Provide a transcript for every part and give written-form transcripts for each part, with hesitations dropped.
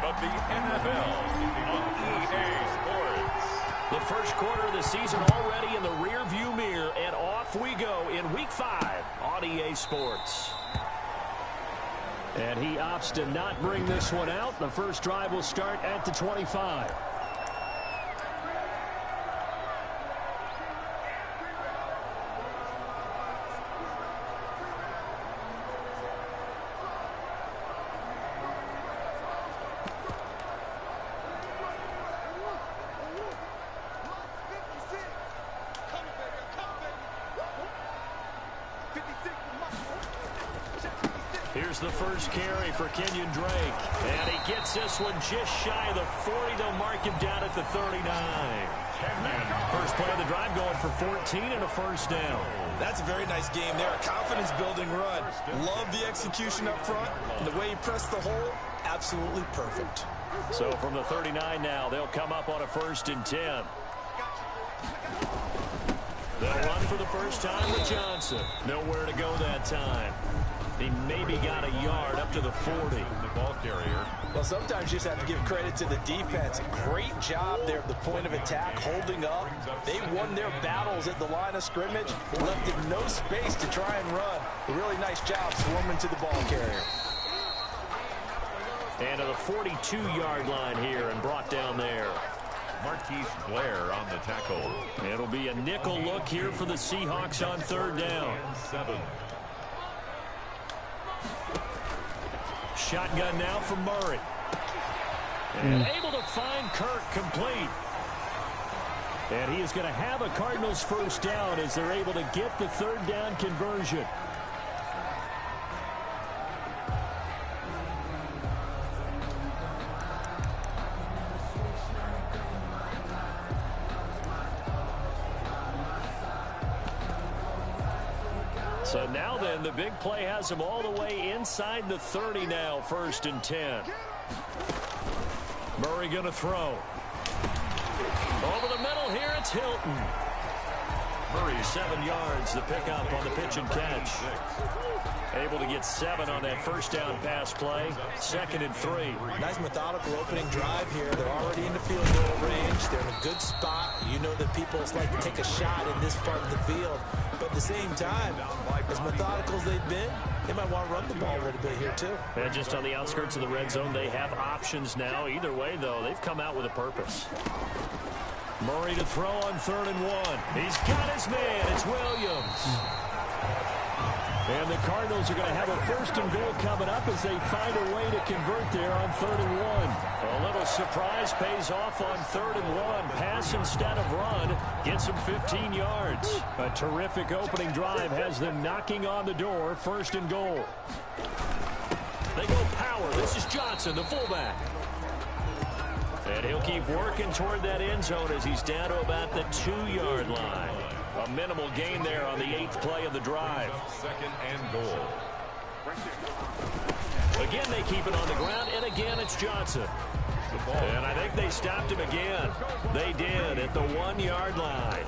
of the NFL on EA Sports. The first quarter of the season already in the rearview mirror, and off we go in Week 5 on EA Sports. And he opts to not bring this one out. The first drive will start at the 25. Here's the first carry for Kenyon Drake. And he gets this one just shy of the 40. They'll mark him down at the 39. First play of the drive going for 14 and a first down. That's a very nice game there. A confidence-building run. Love the execution up front. And the way he pressed the hole, absolutely perfect. So from the 39 now, they'll come up on a 1st and 10. They'll run for the first time with Johnson. Nowhere to go that time. He maybe got a yard up to the 40. The ball carrier. Well, sometimes you just have to give credit to the defense. Great job there at the point of attack, holding up. They won their battles at the line of scrimmage, left it no space to try and run. A really nice job swarming to the ball carrier. And to the 42-yard line here and brought down there. Marquise Blair on the tackle. It'll be a nickel look here for the Seahawks on 3rd down. 7. Shotgun now for Murray. And able to find Kirk complete. And he is going to have a Cardinals first down as they're able to get the 3rd down conversion. So now then, the big play has him all the way inside the 30 now, 1st and 10. Murray going to throw. Over the middle here, it's Hilton. Murray, 7 yards, the pickup on the pitch and catch. Able to get 7 on that first down pass play. 2nd and 3. Nice methodical opening drive here. They're already in the field goal range. They're in a good spot. You know that people like to take a shot in this part of the field. But at the same time, as methodical as they've been, they might want to run the ball a little bit here too. And just on the outskirts of the red zone, they have options now. Either way, though, they've come out with a purpose. Murray to throw on 3rd and 1. He's got his man. It's Williams. And the Cardinals are going to have a 1st and goal coming up as they find a way to convert there on 3rd and 1. A little surprise pays off on 3rd and 1. Pass instead of run. Gets them 15 yards. A terrific opening drive has them knocking on the door. 1st and goal. They go power. This is Johnson, the fullback. And he'll keep working toward that end zone as he's down to about the 2-yard line. A minimal gain there on the 8th play of the drive. 2nd and goal. Again, they keep it on the ground, and again, it's Johnson. And I think they stopped him again. They did at the 1-yard line.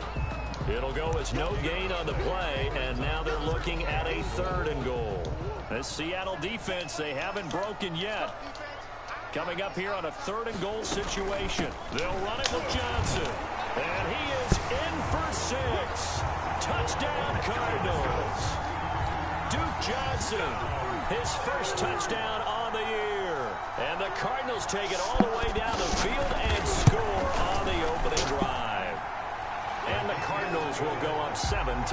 It'll go as no gain on the play, and now they're looking at a 3rd and goal. This Seattle defense, they haven't broken yet. Coming up here on a 3rd and goal situation. They'll run it with Johnson. And he is in for 6. Touchdown, Cardinals. Duke Johnson, his first touchdown on the year. And the Cardinals take it all the way down the field and score on the opening drive. And the Cardinals will go up 7-0.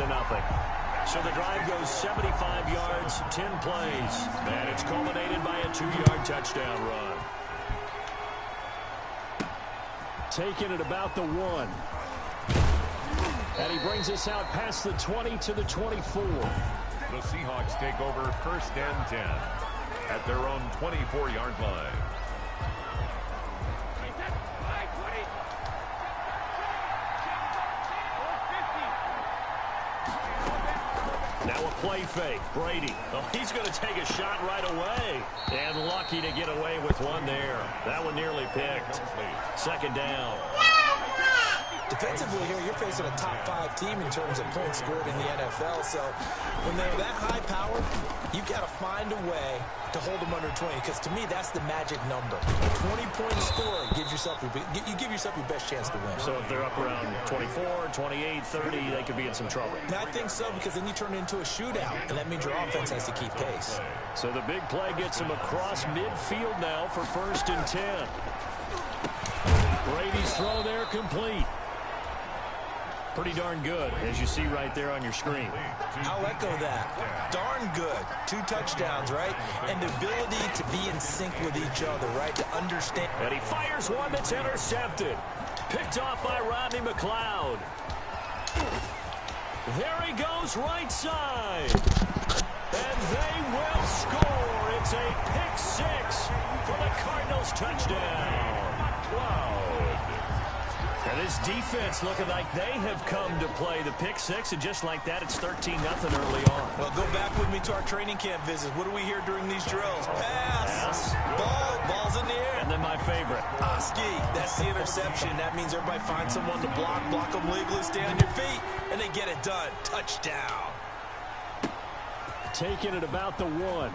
So the drive goes 75 yards, 10 plays. And it's culminated by a 2-yard touchdown run. Taking it about the 1. And he brings us out past the 20 to the 24. The Seahawks take over 1st and 10 at their own 24-yard line. Now a play fake. Brady. Oh, he's going to take a shot right away. And lucky to get away with one there. That one nearly picked. 2nd down. Defensively here, you're facing a top 5 team in terms of points scored in the NFL. So when they're that high powered, you've got to find a way to hold them under 20, because to me, that's the magic number. 20-point score gives yourself you give yourself your best chance to win. So if they're up around 24, 28, 30, they could be in some trouble. I think so, because then you turn it into a shootout, and that means your offense has to keep pace. So the big play gets him across midfield now for 1st and 10. Brady's throw there complete. Pretty darn good, as you see right there on your screen. I'll echo that. Darn good. 2 touchdowns, right? And the ability to be in sync with each other, right? To understand. And he fires one that's intercepted. Picked off by Rodney McLeod. There he goes, right side. And they will score. It's a pick 6 for the Cardinals touchdown. Wow. And this defense looking like they have come to play the pick 6, and just like that, it's 13-0 early on. Well, go back with me to our training camp visits. What do we hear during these drills? Pass. Ball's in the air. And then my favorite. Oski, that's the interception. That means everybody finds someone to block them legally, stay on your feet, and they get it done. Touchdown. Taking it about the 1.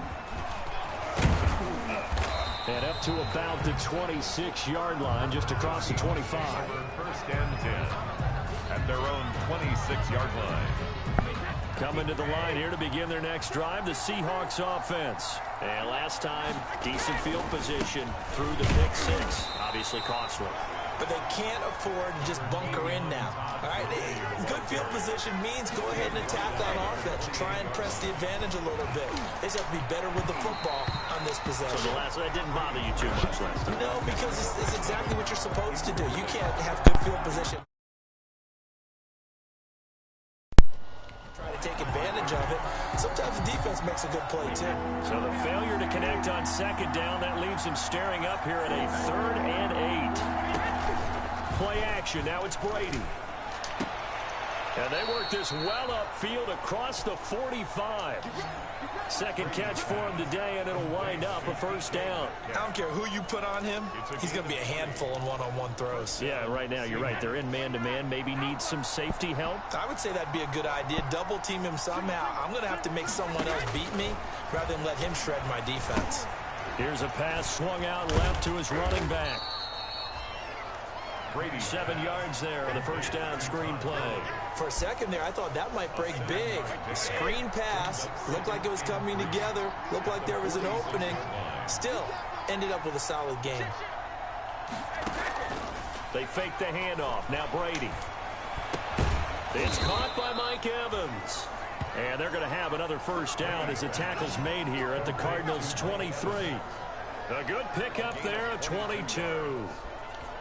And up to about the 26-yard line, just across the 25. 1st and 10 at their own 26-yard line. Coming to the line here to begin their next drive, the Seahawks offense. And last time, decent field position through the pick 6. Obviously costly. But they can't afford to just bunker in now. All right, good field position means go ahead and attack on offense. Try and press the advantage a little bit. They just have to be better with the football on this possession. So that didn't bother you too much last time? No, because it's exactly what you're supposed to do. You can't have good field position. Try to take advantage of it. Sometimes the defense makes a good play, too. So the failure to connect on 2nd down, that leaves him staring up here at a 3rd and 8. Play action. Now it's Brady. And they work this well upfield across the 45. 2nd catch for him today, and it'll wind up a 1st down. I don't care who you put on him. He's going to be a handful in one-on-one throws. Yeah, right now you're right. They're in man-to-man. Maybe needs some safety help. I would say that'd be a good idea. Double team him somehow. I'm going to have to make someone else beat me rather than let him shred my defense. Here's a pass swung out left to his running back. Brady. 7 yards there on the 1st down screen play. For a second there, I thought that might break big. Screen pass. Looked like it was coming together. Looked like there was an opening. Still, ended up with a solid game. They fake the handoff. Now Brady. It's caught by Mike Evans. And they're going to have another 1st down as the tackle's made here at the Cardinals' 23. A good pickup there at 22.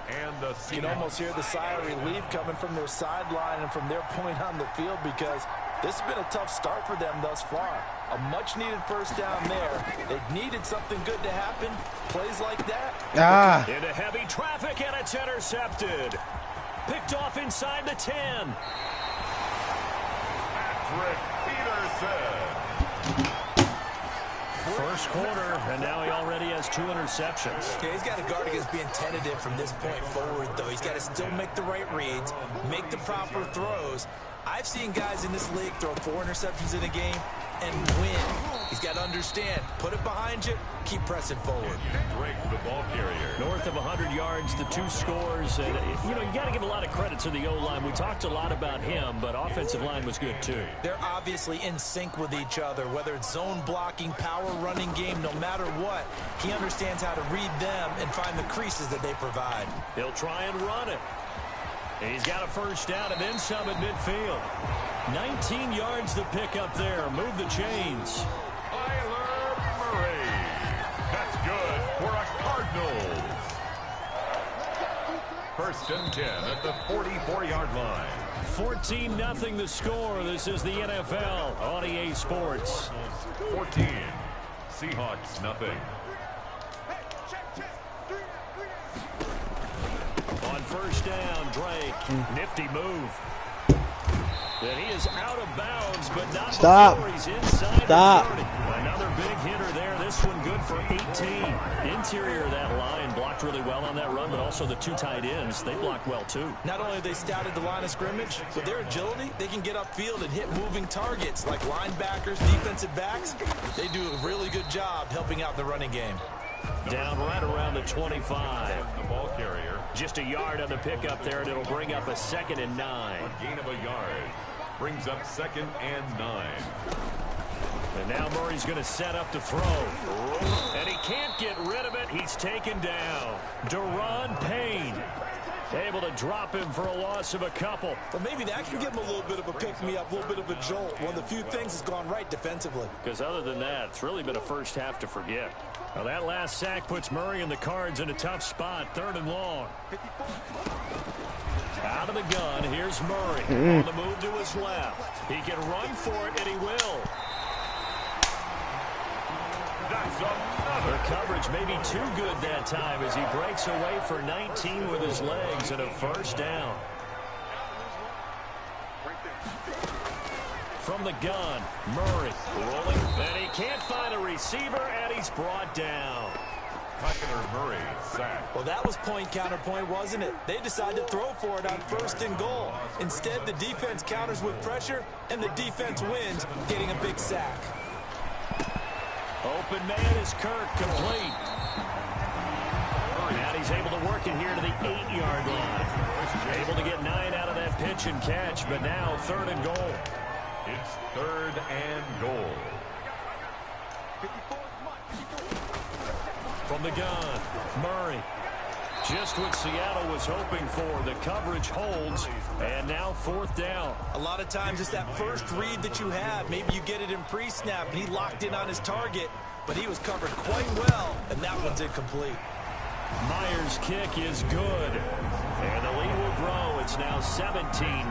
And the you can almost hear the sigh of relief coming from their sideline and from their point on the field, because this has been a tough start for them thus far. A much-needed 1st down there. They needed something good to happen. Plays like that. Into heavy traffic, and it's intercepted. Picked off inside the 10. Patrick Peterson. 1st quarter, and now he already has 2 interceptions. Yeah, he's got to guard against being tentative from this point forward, though. He's got to still make the right reads, make the proper throws. I've seen guys in this league throw 4 interceptions in a game and win. He's got to understand, put it behind you, keep pressing forward. Drake, the ball carrier. North of 100 yards, the 2 scores. And, you got to give a lot of credit to the O-line. We talked a lot about him, but offensive line was good, too. They're obviously in sync with each other, whether it's zone blocking, power running game, no matter what. He understands how to read them and find the creases that they provide. He'll try and run it. And he's got a 1st down and then some at midfield. 19 yards to pick up there. Move the chains. Kyler Murray. That's good for a Cardinals. 1st and 10 at the 44-yard line. 14-0 the score. This is the NFL on EA Sports. 14. Seahawks, nothing. On 1st down, Drake. Nifty move. And he is out of bounds, but not before he's inside the 30. Another big hitter there. This This one good for 18. Interior of that line blocked really well on that run, but also the two tight ends, they blocked well too. Not only have they scouted the line of scrimmage, with their agility, they can get upfield and hit moving targets like linebackers, defensive backs. They do a really good job helping out the running game. Down right around the 25. The ball carrier. Just a yard on the pickup there, and it'll bring up a 2nd and 9. A gain of a yard. Brings up 2nd and 9. And now Murray's going to set up to throw. And he can't get rid of it. He's taken down. Deron Payne able to drop him for a loss of a couple. But maybe that can give him a little bit of a pick-me-up, a little bit of a jolt. One of the few things that's gone right defensively. Because other than that, it's really been a first half to forget. Well, that last sack puts Murray and the Cards in a tough spot. 3rd and long. Out of the gun, here's Murray. On the move to his left. He can run for it, and he will. The coverage may be too good that time as he breaks away for 19 with his legs and a 1st down. From the gun, Murray rolling, and he can't find a receiver, and he's brought down. Tucker Murray sacked. Well, that was point counterpoint, wasn't it? They decided to throw for it on 1st and goal. Instead, the defense counters with pressure, and the defense wins, getting a big sack. Open man is Kirk, complete. And he's able to work it here to the 8-yard line. Able to get 9 out of that pitch and catch, but now 3rd and goal. It's 3rd and goal. From the gun, Murray. Just what Seattle was hoping for. The coverage holds, and now 4th down. A lot of times it's that first read that you have. Maybe you get it in pre-snap, and he locked in on his target, but he was covered quite well, and that one's incomplete. Myers' kick is good, and the lead will grow. It's now 17-0.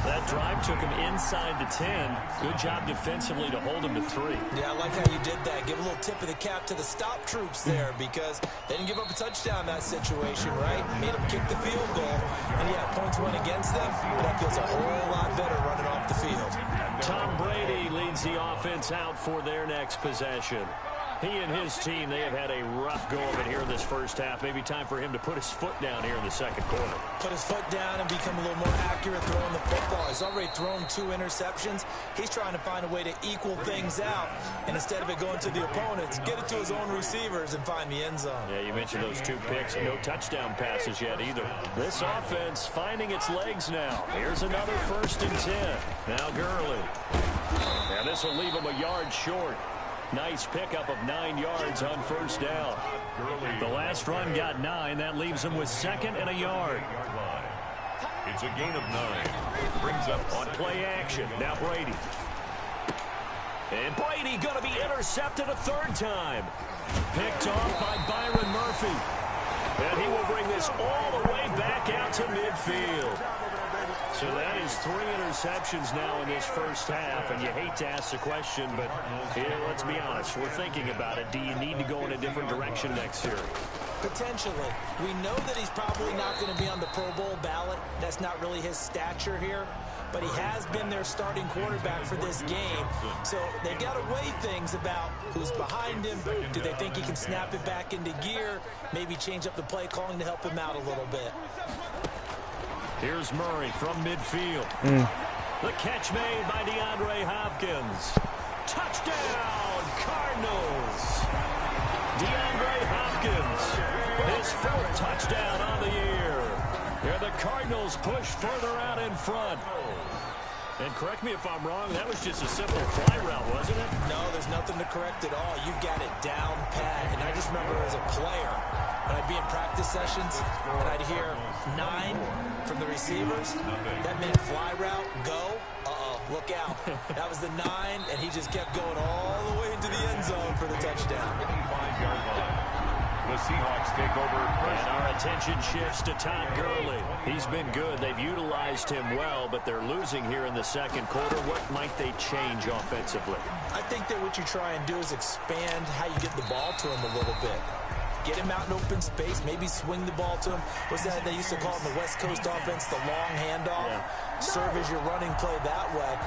That drive took him inside the 10. Good job defensively to hold him to 3. Yeah, I like how you did that. Give a little tip of the cap to the stop troops there because they didn't give up a touchdown in that situation, right? Made them kick the field goal. And, yeah, points went against them, but that feels a whole lot better running off the field. Tom Brady leads the offense out for their next possession. He and his team, they have had a rough go of it here in this first half. Maybe time for him to put his foot down here in the 2nd quarter. Put his foot down and become a little more accurate throwing the football. He's already thrown 2 interceptions. He's trying to find a way to equal things out. And instead of it going to the opponents, get it to his own receivers and find the end zone. Yeah, you mentioned those 2 picks. No touchdown passes yet either. This offense finding its legs now. Here's another 1st and 10. Now Gurley. And this will leave him a yard short. Nice pickup of 9 yards on 1st down. The last run got 9. That leaves him with 2nd and a yard. It's a gain of 9. Brings up on play action. Now Brady. And Brady going to be intercepted a 3rd time. Picked off by Byron Murphy. And he will bring this all the way back out to midfield. So that is 3 interceptions now in this first half, and you hate to ask the question, but here, let's be honest, we're thinking about it. Do you need to go in a different direction next year? Potentially. We know that he's probably not going to be on the Pro Bowl ballot. That's not really his stature here, but he has been their starting quarterback for this game. So they've got to weigh things about who's behind him. Do they think he can snap it back into gear? Maybe change up the play calling to help him out a little bit. Here's Murray from midfield. The catch made by DeAndre Hopkins. Touchdown, Cardinals. DeAndre Hopkins, his 4th touchdown on the year. Here the Cardinals push further out in front. And correct me if I'm wrong, that was just a simple fly route, wasn't it? No, there's nothing to correct at all. You've got it down pat. And I just remember as a player, when I'd be in practice sessions, and I'd hear 9 from the receivers. That meant fly route, go. Look out. That was the 9, and he just kept going all the way into the end zone for the touchdown. 5-yard line. The Seahawks take over. And our attention shifts to Todd Gurley. He's been good. They've utilized him well, but they're losing here in the 2nd quarter. What might they change offensively? I think that what you try and do is expand how you get the ball to him a little bit. Get him out in open space. Maybe swing the ball to him. What's that they used to call in the West Coast offense? The long handoff. Yeah. Serve as your running play that way,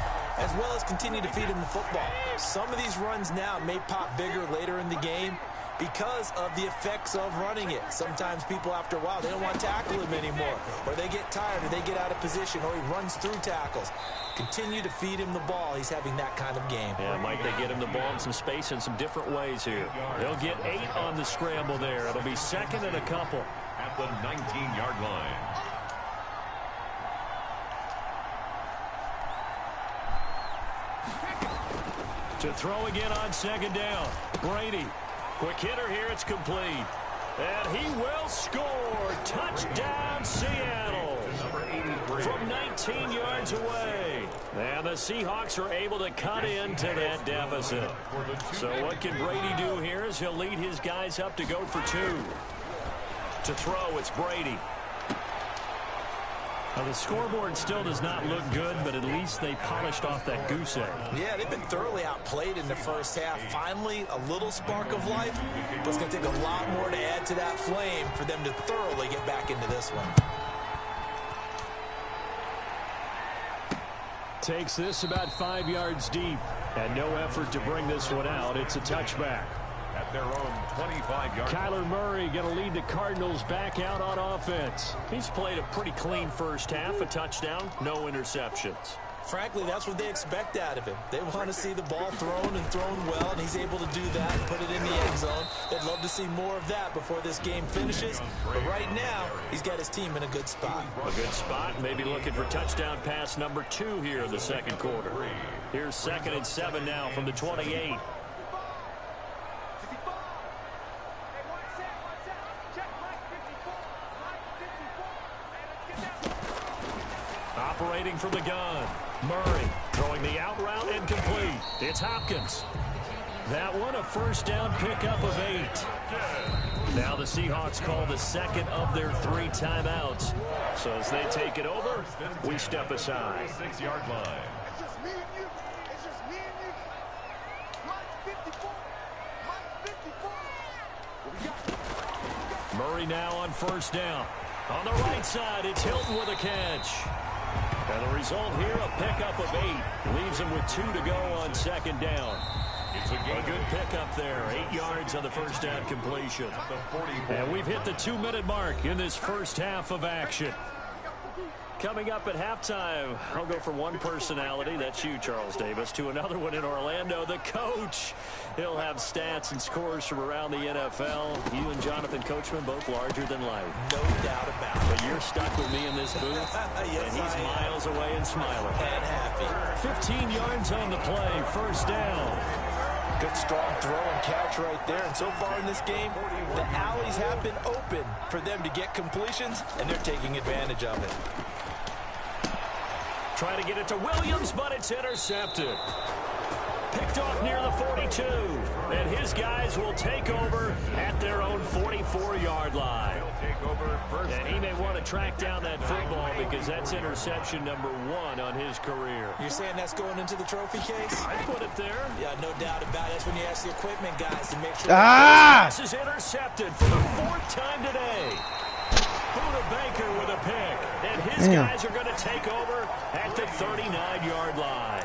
as well as continue to feed him the football. Some of these runs now may pop bigger later in the game because of the effects of running it. Sometimes people, after a while, they don't want to tackle him anymore, or they get tired, or they get out of position, or he runs through tackles. Continue to feed him the ball. He's having that kind of game. Yeah, might they get him the ball in some space in some different ways here. They'll get 8 on the scramble there. It'll be second and a couple. At the 19-yard line. To throw again on second down. Brady. Quick hitter here. It's complete. And he will score. Touchdown, Seattle. From 19 yards away. And the Seahawks are able to cut into that deficit. So what can Brady do here is he'll lead his guys up to go for 2. To throw, it's Brady. Now, the scoreboard still does not look good, but at least they polished off that goose egg. Yeah, they've been thoroughly outplayed in the first half. Finally, a little spark of life, but it's going to take a lot more to add to that flame for them to thoroughly get back into this one. Takes this about 5 yards deep, and no effort to bring this one out. It's a touchback. At their own 25-yard. Kyler Murray going to lead the Cardinals back out on offense. He's played a pretty clean first half, a touchdown, no interceptions. Frankly, that's what they expect out of him. They want to see the ball thrown and thrown well, and he's able to do that and put it in the end zone. They'd love to see more of that before this game finishes. But right now, he's got his team in a good spot. A good spot, maybe looking for touchdown pass number 2 here in the second quarter. Here's 2nd and 7 now from the 28. Operating from the gun. Murray throwing the out route incomplete. It's Hopkins. That one a first down pickup of 8. Now the Seahawks call the second of their 3 timeouts. So as they take it over, we step aside. 6-yard line. Murray now on first down. On the right side, it's Hilton with a catch. And the result here, a pickup of 8. Leaves him with 2 to go on second down. A good pickup there. 8 yards on the first down completion. And we've hit the 2-minute mark in this first half of action. Coming up at halftime, I'll go from one personality, that's you, Charles Davis, to another one in Orlando, the coach. He'll have stats and scores from around the NFL. You and Jonathan Coachman, both larger than life. No doubt about it. But you're stuck with me in this booth, yes, and he's miles away and smiling. And happy. 15 yards on the play, first down. Good strong throw and catch right there. And so far in this game, the alleys have been open for them to get completions, and they're taking advantage of it. Trying to get it to Williams, but it's intercepted. Picked off near the 42. And his guys will take over at their own 44-yard line. And he may want to track down that football because that's interception number 1 on his career. You're saying that's going into the trophy case? I put it there. Yeah, no doubt about it. That's when you ask the equipment guys to make sure. This is intercepted for the 4th time today. Buda Baker with a pick. And his guys are going to take over at the 39-yard line.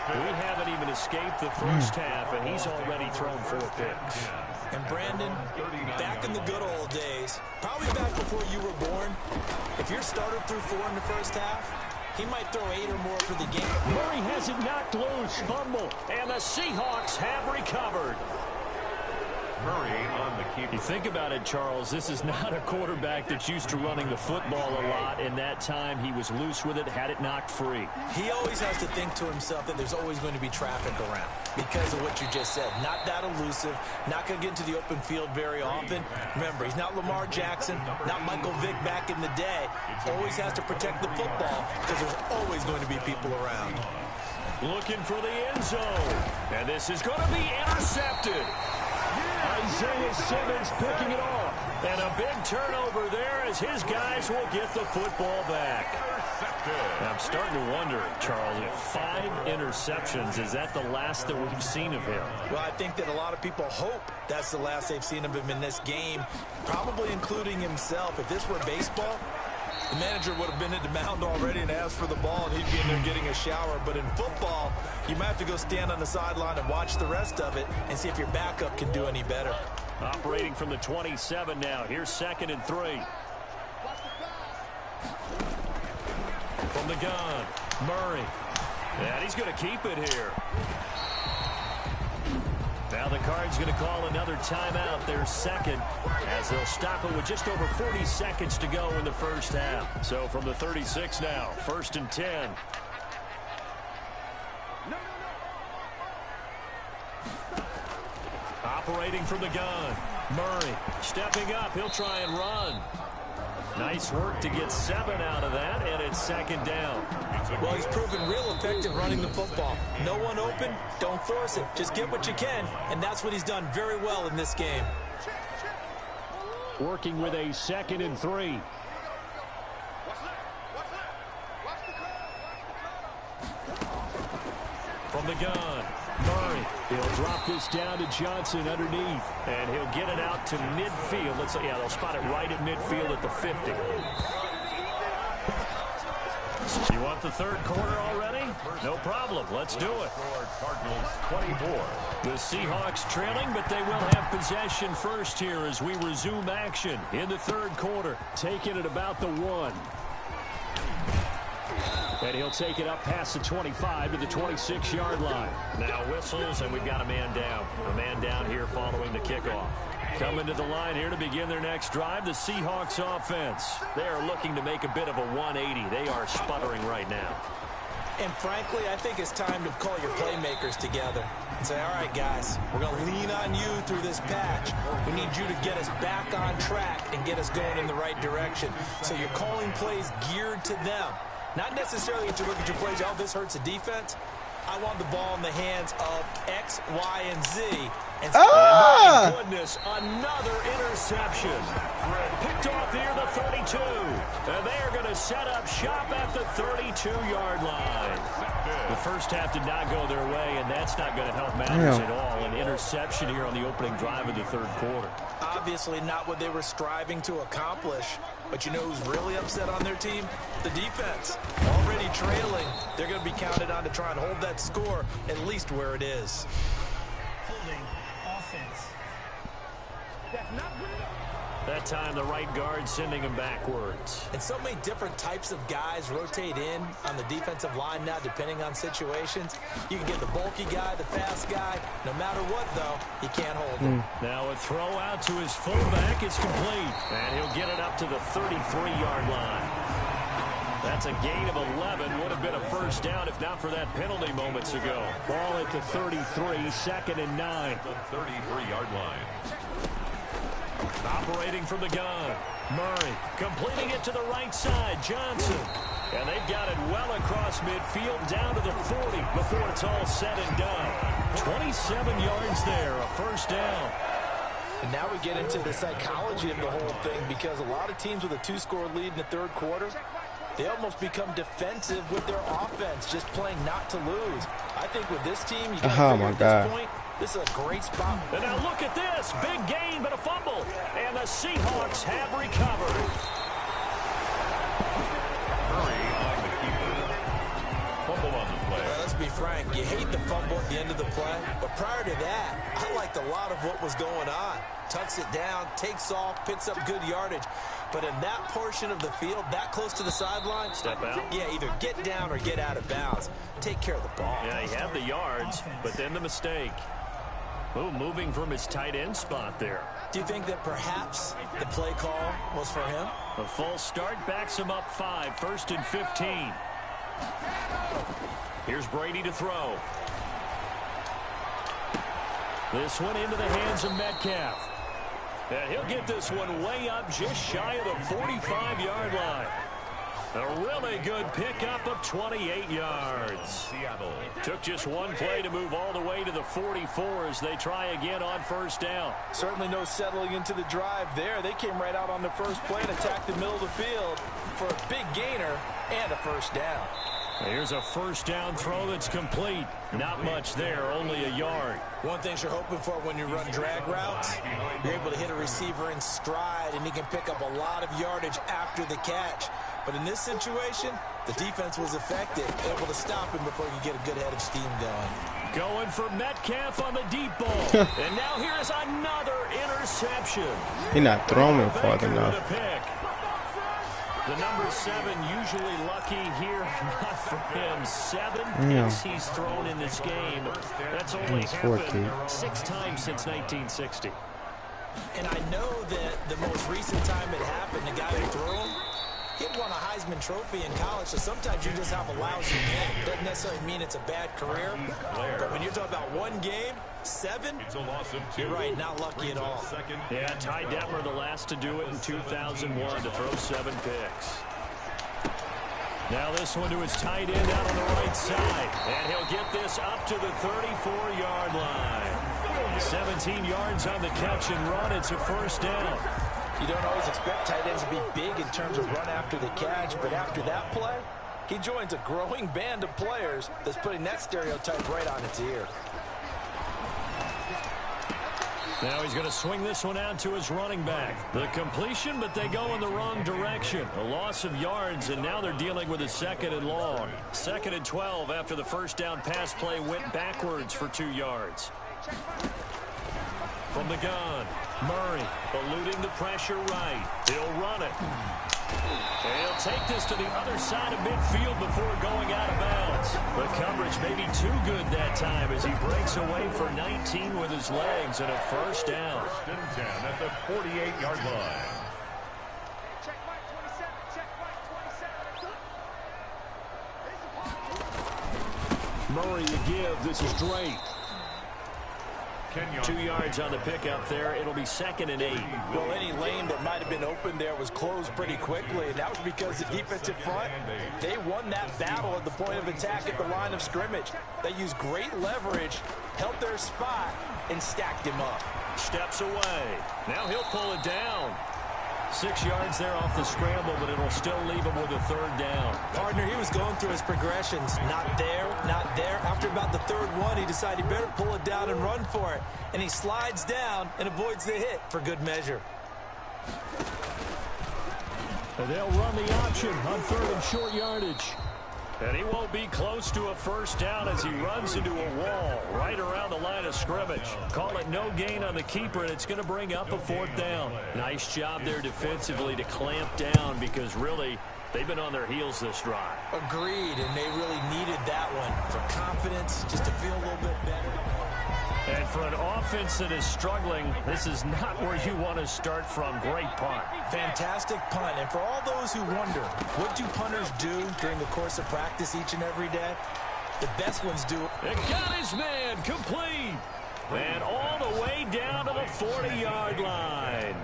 We haven't even escaped the first half, and he's already thrown 4 picks. And Brandon, back in the good old days, probably back before you were born, if your starter threw 4 in the first half, he might throw 8 or more for the game. Murray has it knocked loose, fumble, and the Seahawks have recovered. Murray on the keeper. You think about it, Charles, this is not a quarterback that's used to running the football a lot. In that time, he was loose with it, had it knocked free. He always has to think to himself that there's always going to be traffic around because of what you just said. Not that elusive, not going to get into the open field very often. Remember, he's not Lamar Jackson, not Michael Vick back in the day. Always has to protect the football because there's always going to be people around. Looking for the end zone. And this is going to be intercepted. Isaiah Simmons picking it off. And a big turnover there as his guys will get the football back. I'm starting to wonder, Charles, if 5 interceptions, is that the last that we've seen of him? Well, I think that a lot of people hope that's the last they've seen of him in this game, probably including himself. If this were baseball, the manager would have been at the mound already and asked for the ball, and he'd be in there getting a shower. But in football, you might have to go stand on the sideline and watch the rest of it and see if your backup can do any better. Operating from the 27 now. Here's 2nd and 3. From the gun, Murray. And he's going to keep it here. Now the Cards going to call another timeout, their second, as they'll stop it with just over 40 seconds to go in the first half. So from the 36 now, 1st and 10. Operating from the gun, Murray stepping up. He'll try and run. Nice work to get 7 out of that, and it's 2nd down. Well, he's proven real effective running the football. No one open, don't force it. Just get what you can, and that's what he's done very well in this game. Working with a 2nd and 3. From the gun, Murray. He'll drop this down to Johnson underneath, and he'll get it out to midfield. Yeah, they'll spot it right at midfield at the 50. You want the 3rd quarter already? No problem. Let's do it. Cardinals 24. The Seahawks trailing, but they will have possession first here as we resume action in the 3rd quarter. Taking it about the 1. And he'll take it up past the 25 to the 26-yard line. Now whistles, and we've got a man down. A man down here following the kickoff. Coming to the line here to begin their next drive, the Seahawks offense. They are looking to make a bit of a 180. They are sputtering right now. And frankly, I think it's time to call your playmakers together and say, all right, guys, we're going to lean on you through this patch. We need you to get us back on track and get us going in the right direction. So you're calling plays geared to them. Not necessarily that you look at your plays, oh, this hurts the defense. I want the ball in the hands of X, Y, and Z. And my goodness, another interception. Picked off here the 32. And they are going to set up shop at the 32-yard line. The first half did not go their way, and that's not going to help matters at all. An interception here on the opening drive of the 3rd quarter. Obviously not what they were striving to accomplish. But you know who's really upset on their team? The defense. Already trailing. They're going to be counted on to try and hold that score at least where it is. Holding offense. That time the right guard sending him backwards. And so many different types of guys rotate in on the defensive line now depending on situations. You can get the bulky guy, the fast guy. No matter what, though, he can't hold him. Now a throw out to his fullback is complete. And he'll get it up to the 33-yard line. That's a gain of 11. Would have been a first down if not for that penalty moments ago. Ball at the 33, 2nd and 9. The 33-yard line. Operating from the gun, Murray completing it to the right side, Johnson. And they've got it well across midfield down to the 40 before it's all said and done. 27 yards there, a first down. And now we get into the psychology of the whole thing because a lot of teams with a 2-score lead in the 3rd quarter, they almost become defensive with their offense, just playing not to lose. I think with this team, you got to figure at this point, this is a great spot. And now look at this. Big gain, but a fumble. And the Seahawks have recovered. Hurry on the keeper. Fumble on the play. Well, let's be frank. You hate the fumble at the end of the play. But prior to that, I liked a lot of what was going on. Tucks it down, takes off, picks up good yardage. But in that portion of the field, that close to the sideline, step out. Yeah, either get down or get out of bounds. Take care of the ball. Yeah, he had the yards, but then the mistake. Ooh, moving from his tight end spot there. Do you think that perhaps the play call was for him? A false start backs him up 5, 1st and 15. Here's Brady to throw. This one into the hands of Metcalf. And he'll get this one way up just shy of the 45-yard line. A really good pickup of 28 yards. Seattle. Took just one play to move all the way to the 44 as they try again on first down. Certainly no settling into the drive there. They came right out on the first play and attacked the middle of the field for a big gainer and a first down. Here's a first down throw that's complete. Not much there, only a yard. One thing you're hoping for when you run drag routes, you're able to hit a receiver in stride, and he can pick up a lot of yardage after the catch. But in this situation, the defense was effective, able to stop him before he could get a good head of steam going. Going for Metcalf on the deep ball. And now here is another interception. He's not throwing far enough. The number 7 usually lucky here, not for him. 7 picks he's thrown in this game. That's only happened 6 times since 1960. And I know that the most recent time it happened, the guy who threw him, he had won a Heisman Trophy in college, so sometimes you just have a lousy game. Doesn't necessarily mean it's a bad career, but when you're talking about one game, 7, you're right, not lucky at all. Yeah, Ty Detmer, the last to do it in 2001, to throw 7 picks. Now this one to his tight end out on the right side, and he'll get this up to the 34-yard line. 17 yards on the catch and run. It's a first down. You don't always expect tight ends to be big in terms of run after the catch, but after that play, he joins a growing band of players that's putting that stereotype right on its ear. Now he's going to swing this one out to his running back. The completion, but they go in the wrong direction. A loss of yards, and now they're dealing with a 2nd and long. 2nd and 12 after the first down pass play went backwards for 2 yards. From the gun, Murray eluding the pressure right. He'll run it. And he'll take this to the other side of midfield before going out of bounds. The coverage may be too good that time as he breaks away for 19 with his legs and a first down. 1st and 10 at the 48-yard line. Murray to give. This is Drake. 2 yards on the pickup there. It'll be 2nd and 8. Well, any lane that might have been open there was closed pretty quickly, and that was because the defensive front, they won that battle at the point of attack at the line of scrimmage. They used great leverage, held their spot, and stacked him up. Steps away. Now he'll pull it down. 6 yards there off the scramble, but it'll still leave him with a 3rd down. Partner, he was going through his progressions. Not there, not there. After about the 3rd one, he decided he better pull it down and run for it. And he slides down and avoids the hit for good measure. And they'll run the option on 3rd and short yardage. And he won't be close to a first down as he runs into a wall right around the line of scrimmage. Call it no gain on the keeper, and it's going to bring up a 4th down. Nice job there defensively to clamp down because really they've been on their heels this drive. Agreed, and they really needed that one for confidence, just to feel a little bit better. And for an offense that is struggling, this is not where you want to start from. Great punt. Fantastic punt. And for all those who wonder, what do punters do during the course of practice each and every day? The best ones do. It got his man complete. And all the way down to the 40-yard line.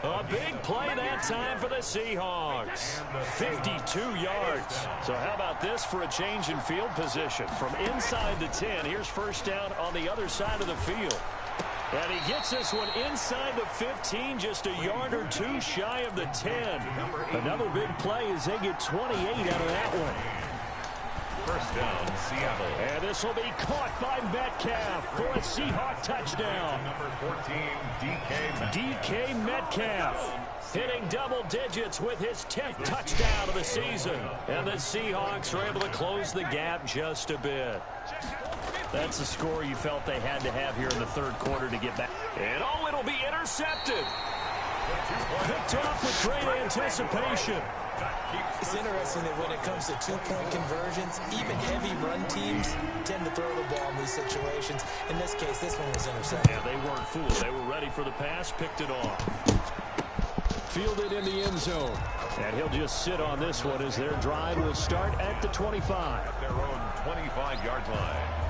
A big play that time for the Seahawks. 52 yards. So how about this for a change in field position? From inside the 10, here's first down on the other side of the field. And he gets this one inside the 15, just a yard or 2 shy of the 10. Another big play as they get 28 out of that one. 1st down, Seattle. And this will be caught by Metcalf for a Seahawk touchdown. Number 14, DK Metcalf hitting double digits with his 10th touchdown of the season. And the Seahawks are able to close the gap just a bit. That's the score you felt they had to have here in the 3rd quarter to get back. And oh, it'll be intercepted. Picked off with great anticipation. It's interesting that when it comes to 2-point conversions, even heavy run teams tend to throw the ball in these situations. In this case, this one was intercepted. Yeah, they weren't fooled. They were ready for the pass, picked it off. Fielded in the end zone. And he'll just sit on this one as their drive will start at the 25. At their own 25-yard line.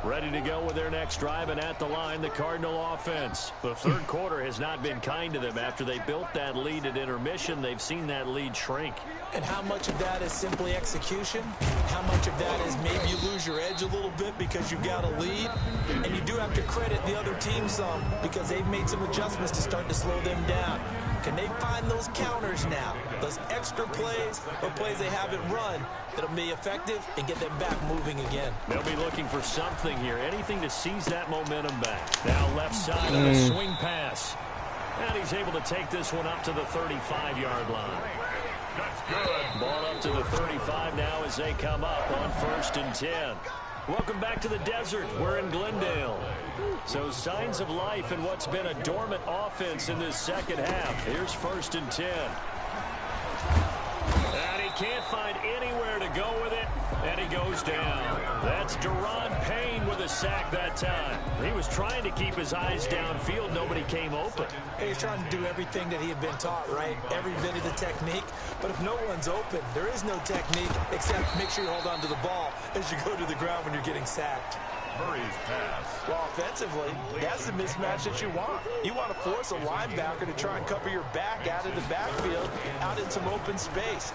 Ready to go with their next drive, and at the line, the Cardinal offense. The third quarter has not been kind to them. After they built that lead at intermission, they've seen that lead shrink. And how much of that is simply execution? How much of that is maybe you lose your edge a little bit because you've got a lead? And you do have to credit the other team some because they've made some adjustments to start to slow them down. Can they find those counters now, those extra plays or plays they haven't run that'll be effective and get them back moving again? They'll be looking for something here, anything to seize that momentum back. Now left side of the swing pass. And he's able to take this one up to the 35-yard line. That's good. Ball up to the 35 now as they come up on 1st and 10. Welcome back to the desert. We're in Glendale. So signs of life in what's been a dormant offense in this second half. Here's 1st and 10. And he can't find anywhere to go with it, and he goes down. That's Deron Payne with a sack that time. He was trying to keep his eyes downfield. Nobody came open. He's trying to do everything that he had been taught, right? Every bit of the technique. But if no one's open, there is no technique except make sure you hold on to the ball as you go to the ground when you're getting sacked. Murray's pass. Well, offensively, that's the mismatch that you want. You want to force a linebacker to try and cover your back out of the backfield, out in some open space.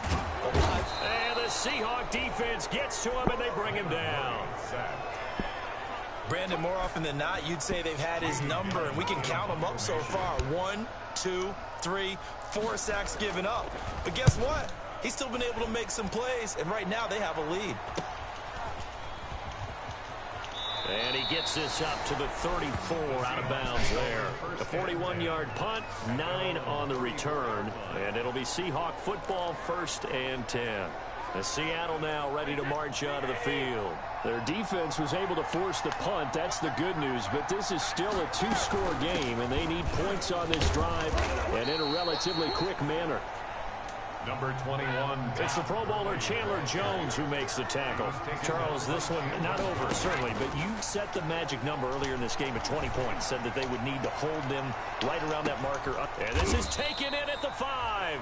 And the Seahawk defense gets to him, and they bring him down. Brandon, more often than not, you'd say they've had his number, and we can count them up so far. 1, 2, 3, 4 sacks given up. But guess what? He's still been able to make some plays, and right now they have a lead. And he gets this up to the 34, out of bounds there. A 41-yard punt, 9 on the return, and it'll be Seahawk football, 1st and 10. The Seattle now ready to march out of the field. Their defense was able to force the punt. That's the good news, but this is still a 2-score game, and they need points on this drive and in a relatively quick manner. Number 21. It's the Pro Bowler Chandler Jones who makes the tackle. Charles, this one not over, certainly, but you set the magic number earlier in this game at 20 points. Said that they would need to hold them right around that marker up. And this is taken in at the 5.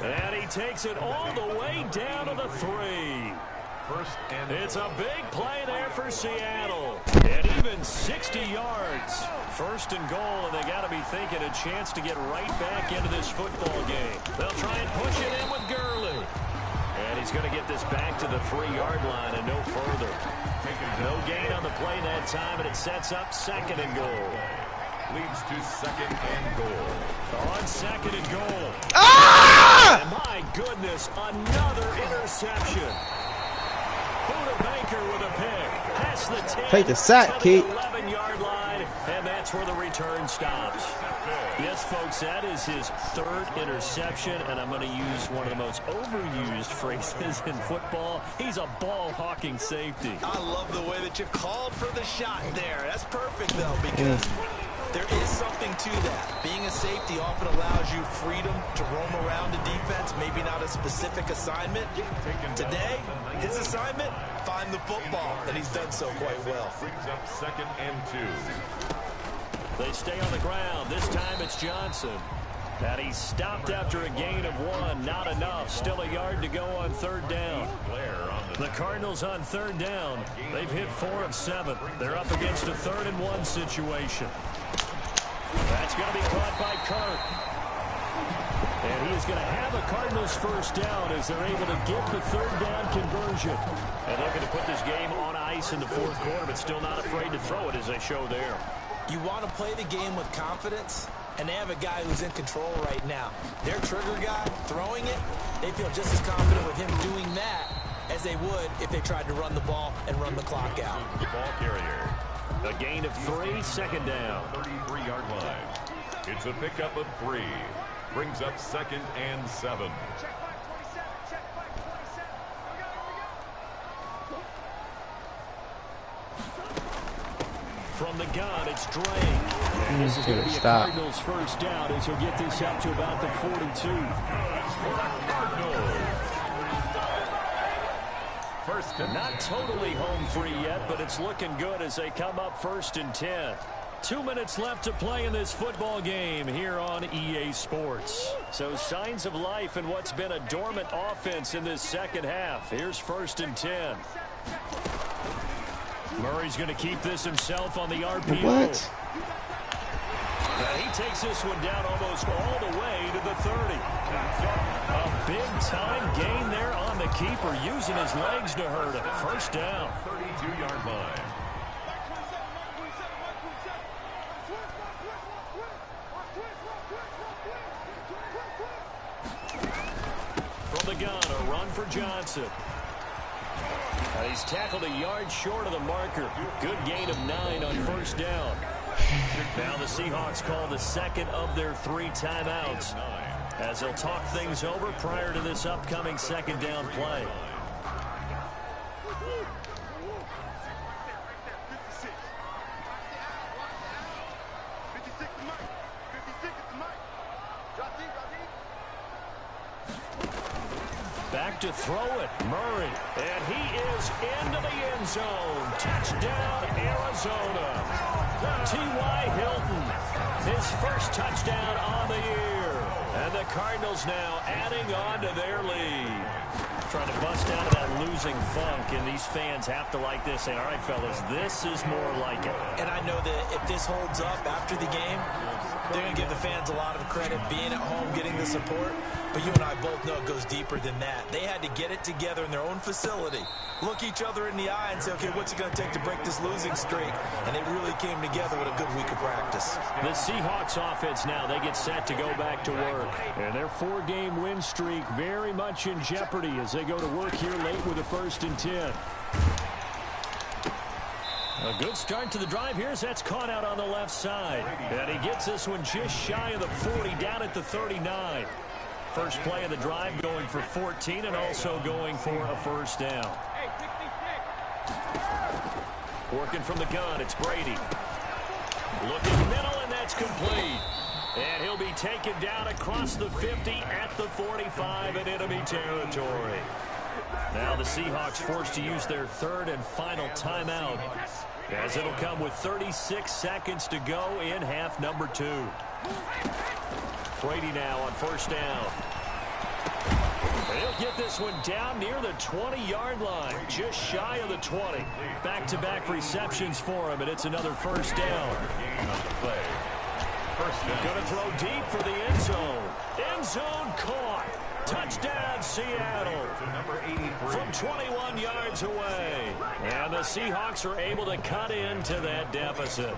And he takes it all the way down to the 3. It's a big play there for Seattle. And even 60 yards. 1st and goal, and they got to be thinking a chance to get right back into this football game. They'll try and push it in with Gurley. And he's going to get this back to the 3-yard line and no further. No gain on the play that time, and it sets up 2nd and goal. Leads to 2nd and goal. On 2nd and goal. Ah! And my goodness, another interception. Buda Baker with a pick. Past the 10. Take the sack, Keith. 11-yard line, and that's where the return stops. Yes, folks, that is his 3rd interception, and I'm going to use one of the most overused phrases in football. He's a ball-hawking safety. I love the way that you called for the shot there. That's perfect, though, because there is something to that. Being a safety often allows you freedom to roam around the defense, maybe not a specific assignment. Today, his assignment, find the football, and he's done so quite well. Brings up 2nd and 2. They stay on the ground. This time it's Johnson. And he's stopped after a gain of 1. Not enough. Still a yard to go on 3rd down. The Cardinals on 3rd down. They've hit 4 of 7. They're up against a 3rd and 1 situation. That's going to be caught by Kirk. And he is going to have a Cardinals 1st down as they're able to get the 3rd down conversion. And looking to put this game on ice in the 4th quarter, but still not afraid to throw it as they show there. You want to play the game with confidence, and they have a guy who's in control right now. Their trigger guy throwing it, they feel just as confident with him doing that as they would if they tried to run the ball and run the clock out. Ball carrier. A gain of 3, 2nd down. 33-yard line. It's a pickup of 3. Brings up 2nd and 7. From the gun, it's Drake. And this is going to be a Cardinals 1st down as he'll get this up to about the 42. Not totally home free yet, but it's looking good as they come up 1st and 10. 2 minutes left to play in this football game here on EA Sports. So signs of life in what's been a dormant offense in this second half. Here's 1st and 10. Murray's going to keep this himself on the RPO. What? And he takes this one down almost all the way to the 30. A big-time gain there on the keeper, using his legs to hurt him. First down. 32-yard line. From the gun, a run for Johnson. He's tackled a yard short of the marker. Good gain of 9 on first down. Now the Seahawks call the second of their 3 timeouts, as they'll talk things over prior to this upcoming second down play. Back to throw it, Murray, and he is into the end zone. Touchdown, Arizona. T.Y. Hilton, his first touchdown on the year. And the Cardinals now adding on to their lead. Trying to bust out of that losing funk, and these fans have to like this. Say, all right, fellas, this is more like it. And I know that if this holds up after the game, they're going to give the fans a lot of credit being at home, getting the support. But you and I both know it goes deeper than that. They had to get it together in their own facility, look each other in the eye and say, okay, what's it going to take to break this losing streak? And they really came together with a good week of practice. The Seahawks offense now, they get set to go back to work. And their 4-game win streak very much in jeopardy as they go to work here late with a 1st and 10. A good start to the drive here as that's caught out on the left side. And he gets this one just shy of the 40, down at the 39. First play of the drive going for 14 and also going for a first down. Working from the gun, it's Brady. Looking middle, and that's complete. And he'll be taken down across the 50 at the 45 in enemy territory. Now the Seahawks forced to use their 3rd and final timeout, as it'll come with 36 seconds to go in half number 2. Brady now on first down. He'll get this one down near the 20-yard line, just shy of the 20. Back-to-back receptions for him, and it's another first down. Going to throw deep for the end zone. End zone caught. Touchdown, Seattle. From 21 yards away. And the Seahawks are able to cut into that deficit.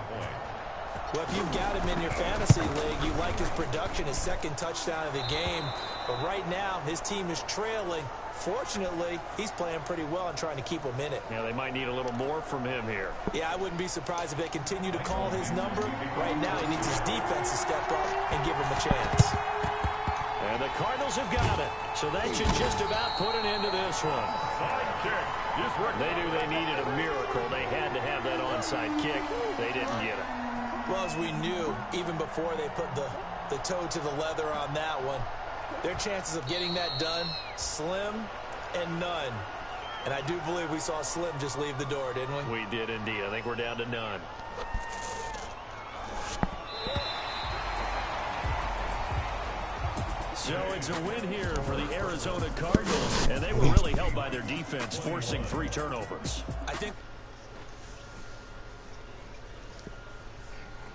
Well, if you've got him in your fantasy league, you like his production, his 2nd touchdown of the game. But right now, his team is trailing. Fortunately, he's playing pretty well and trying to keep him in it. Yeah, they might need a little more from him here. Yeah, I wouldn't be surprised if they continue to call his number. Right now, he needs his defense to step up and give him a chance. And the Cardinals have got it. So that should just about put an end to this one. They knew they needed a miracle. They had to have that onside kick. They didn't get it. Well, as we knew, even before they put the toe to the leather on that one, their chances of getting that done, slim and none. And I do believe we saw Slim just leave the door, didn't we? We did indeed. I think we're down to none. So it's a win here for the Arizona Cardinals, and they were really helped by their defense, forcing 3 turnovers. I think